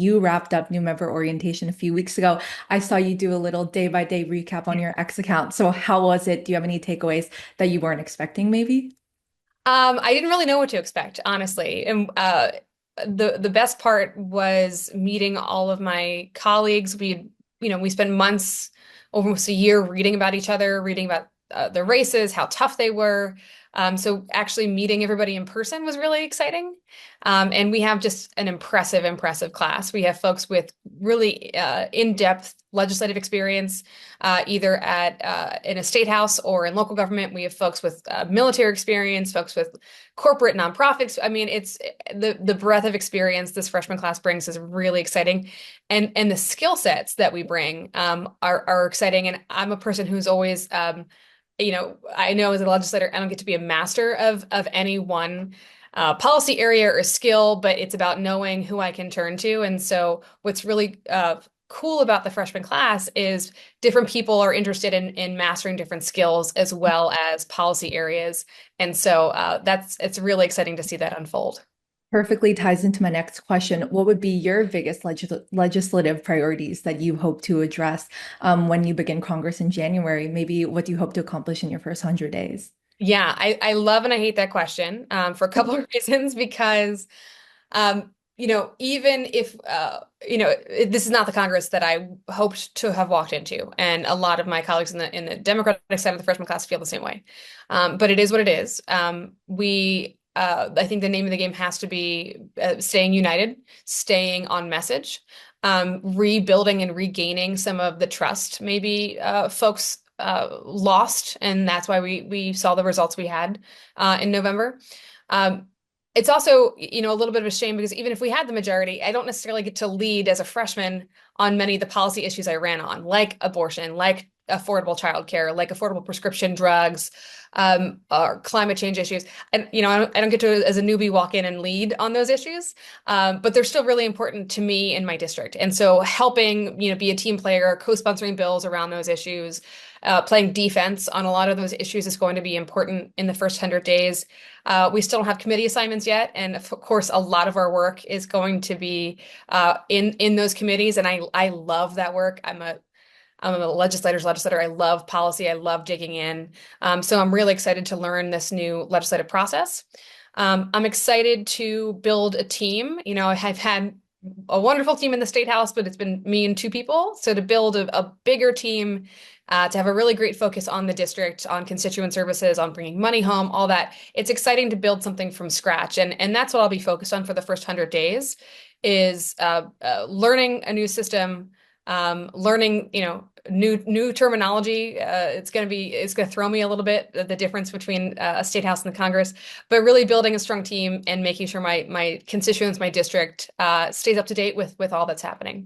you wrapped up new member orientation a few weeks ago. I saw you do a little day-by-day recap on your X account. So how was it? Do you have any takeaways that you weren't expecting, maybe? I didn't really know what to expect, honestly. And the best part was meeting all of my colleagues. We spent months, almost a year, reading about each other, reading about the races, how tough they were. So actually meeting everybody in person was really exciting. And we have just an impressive class. We have folks with really in-depth legislative experience, either at in a state house or in local government. We have folks with military experience, folks with corporate nonprofits. I mean, it's the breadth of experience this freshman class brings is really exciting, and the skill sets that we bring are exciting. And I'm a person who's always I know as a legislator, I don't get to be a master of any one policy area or skill, but it's about knowing who I can turn to. And so what's really cool about the freshman class is different people are interested in mastering different skills as well as policy areas. And so it's really exciting to see that unfold. Perfectly ties into my next question. What would be your biggest legislative priorities that you hope to address when you begin Congress in January? Maybe what do you hope to accomplish in your first 100 days? Yeah, I love and I hate that question for a couple of reasons because even if this is not the Congress that I hoped to have walked into, and a lot of my colleagues in the Democratic side of the freshman class feel the same way. But it is what it is. I think the name of the game has to be staying united, staying on message, rebuilding and regaining some of the trust maybe folks lost, and that's why we saw the results we had in November. It's also, a little bit of a shame because even if we had the majority, I don't necessarily get to lead as a freshman on many of the policy issues I ran on, like abortion, like affordable childcare, like affordable prescription drugs, or climate change issues. And, I don't get to, as a newbie, walk in and lead on those issues, but they're still really important to me in my district. And so helping, be a team player, co-sponsoring bills around those issues, playing defense on a lot of those issues is going to be important in the first 100 days. We still don't have committee assignments yet, and of course, a lot of our work is going to be in those committees, and I love that work. I'm a legislator's legislator. I love policy. I love digging in. So I'm really excited to learn this new legislative process. I'm excited to build a team. I've had a wonderful team in the State House, but it's been me and two people. So to build a bigger team, to have a really great focus on the district, on constituent services, on bringing money home, all that. It's exciting to build something from scratch. And that's what I'll be focused on for the first 100 days is learning a new system, learning, new terminology. It's going to throw me a little bit, the difference between a state house and the Congress, but really building a strong team and making sure my constituents, my district, stays up to date with all that's happening.